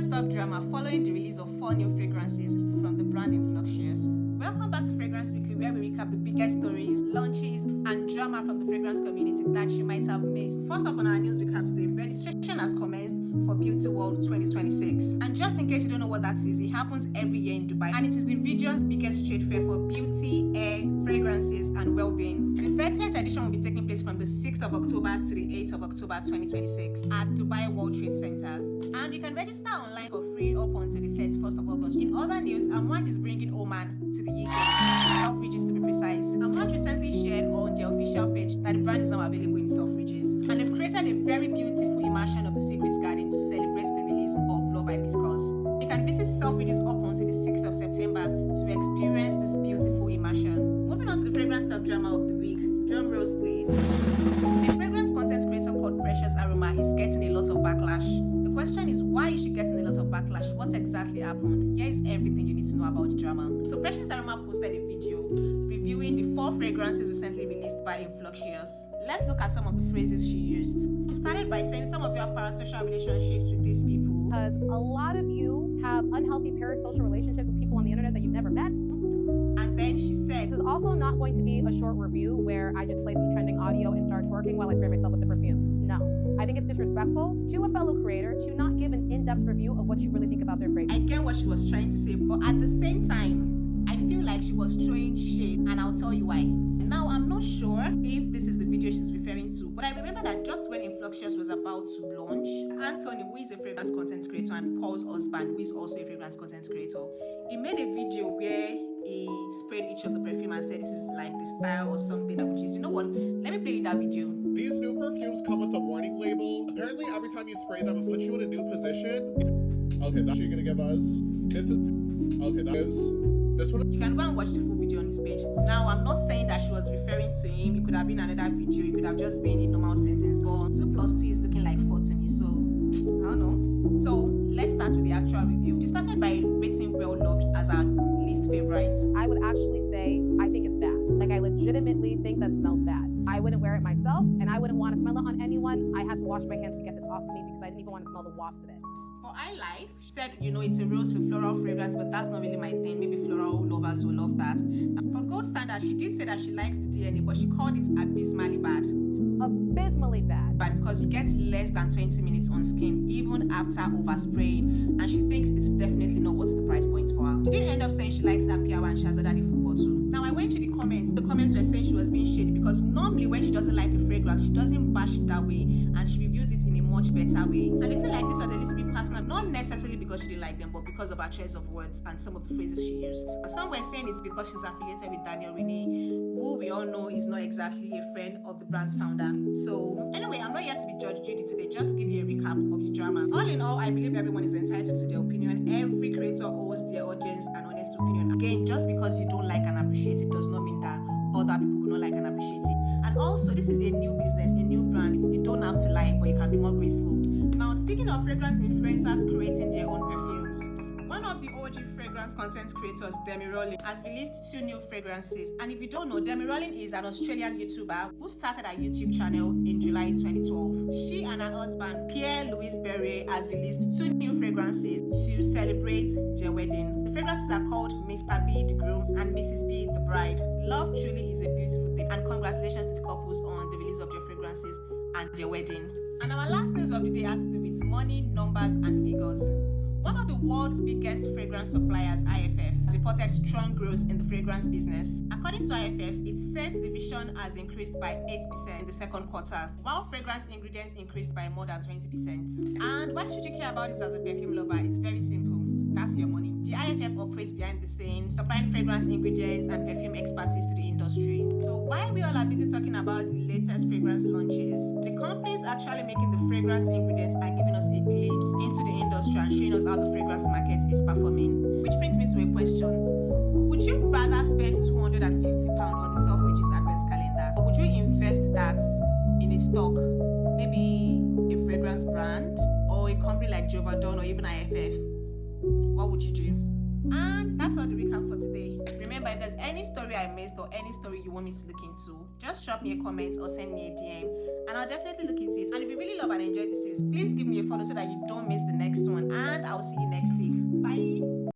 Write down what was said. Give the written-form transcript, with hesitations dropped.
fragrance talk drama following the release of 4 new fragrances from the brand Influxious. Welcome back to Fragrance Weekly, where we recap the biggest stories, launches, and drama from the fragrance community that you might have missed. First up on our news recap today, registration has commenced for Beauty World 2026. And just in case you don't know what that is, it happens every year in Dubai, and it is the region's biggest trade fair for beauty, hair, fragrances, and well-being. The 30th edition will be taking place from the 6th of October to the 8th of October 2026 at Dubai World Trade Center. And you can register online for free up until the 31st of August. In other news, Amouage is bringing Oman to the UK, Selfridges to be precise. Amouage recently shared on their official page that the brand is now available in Selfridges, and they've created a very beautiful immersion of the Secret Garden to celebrate the release of Love Hibiscus. You can visit Selfridges up until the 6th of September to experience this beautiful immersion. Moving on to the fragrance talk drama of the week. Drum rolls, please. A fragrance content creator called Precious Aroma is getting a lot of backlash. The question is, why is she getting a lot of backlash? What exactly happened? Here is everything you need to know about the drama. So Precious Aroma posted a video reviewing the 4 fragrances recently released by Influxious. Let's look at some of the phrases she used. She started by saying some of you have parasocial relationships with these people. Because a lot of you have unhealthy parasocial relationships with people on the internet that you've never met. And then she said, This is also not going to be a short review where I just play some trending audio and start twerking while I spray myself with the perfumes. No. I think it's disrespectful to a fellow creator to not give an in-depth review of what you really think about their fragrance. I get what she was trying to say, but at the same time, I feel like she was throwing shade, and I'll tell you why. Now, I'm not sure if this is the video she's referring to, but I remember that just when Influxious was about to launch, Anthony, who is a fragrance content creator, and Paul's husband, who is also a fragrance content creator, he made a video where he sprayed each of the perfume and said this is like the style or something that we use. You know what? Let me play you that video. These new perfumes come with a warning label. Apparently, every time you spray them, it puts you in a new position. Okay, that's what you're gonna give us. This is okay. That gives this one. You can go and watch the full video on his page. Now, I'm not saying that she was referring to him. It could have been another video. It could have just been a normal sentence. But 2 plus 2 is looking like 4 to me. So I don't know. So let's start with the actual review. She started by rating Well Loved as her least favorite. I would actually say I think it's bad. Like, I legitimately think that it smells bad. I wouldn't wear it myself, and I wouldn't want to smell it on anyone. I had to wash my hands to get this off of me because I didn't even want to smell the wasp of it. For iLife, she said, it's a rose with floral fragrance, but that's not really my thing. Maybe floral lovers will love that. For Gold Standard, she did say that she likes the DNA, but she called it abysmally bad. Abysmally bad. But because you get less than 20 minutes on skin, even after overspraying, and she thinks it's definitely not worth the price point for her. She did end up saying she likes that PR and she has ordered a full bottle. Now, I went to the comments. The comments were saying she was being shady because normally when she doesn't like a fragrance, she doesn't bash it that way, and she reviews it in a much better way. And I feel like this was a little bit personal, not necessarily because she didn't like them, but because of her choice of words and some of the phrases she used. Some were saying it's because she's affiliated with Daniel Rene, who we all know is not exactly a friend of the brand's founder. So anyway, I'm not here to be Judge Judy today, just to give you a recap of the drama. All in all, I believe everyone is entitled to their opinion. Every creator owes their audience an honest opinion. Again, just because you don't like and appreciate it does not mean that other people will not like and appreciate it. And also, this is a new business, a new brand. You don't have to like, but you can be more graceful. Now, speaking of fragrance influencers creating their own perfumes, one of the OG fragrance content creators, Demi Rollin, has released 2 new fragrances. And if you don't know, Demi Rollin is an Australian YouTuber who started a YouTube channel in July 2012. She and her husband, Pierre-Louis Berrier, has released 2 new fragrances to celebrate their wedding. The fragrances are called Mr. B, the groom, and Mrs. B, the bride. Love truly is a beautiful thing, and congratulations to the couples on the release of their fragrances and their wedding. And our last news of the day has to do with money, numbers, and figures. One of the world's biggest fragrance suppliers, IFF, reported strong growth in the fragrance business. According to IFF, its scent division has increased by 8% in the second quarter, while fragrance ingredients increased by more than 20%. And why should you care about this as a perfume lover? It's very simple. That's your money. The IFF operates behind the scenes, supplying fragrance ingredients and perfume expertise to the industry. So while we all are busy talking about the latest fragrance launches, the companies actually making the fragrance ingredients are giving us a glimpse into the industry and showing us how the fragrance market is performing. Which brings me to a question. Would you rather spend £250 on the Selfridges Advent calendar, or would you invest that in a stock, maybe a fragrance brand, or a company like Jovadon or even IFF? What would you do? And that's all the recap for today. Remember, if there's any story I missed or any story you want me to look into, just drop me a comment or send me a DM and I'll definitely look into it. And if you really love and enjoy this series, please give me a follow so that you don't miss the next one. And I'll see you next week.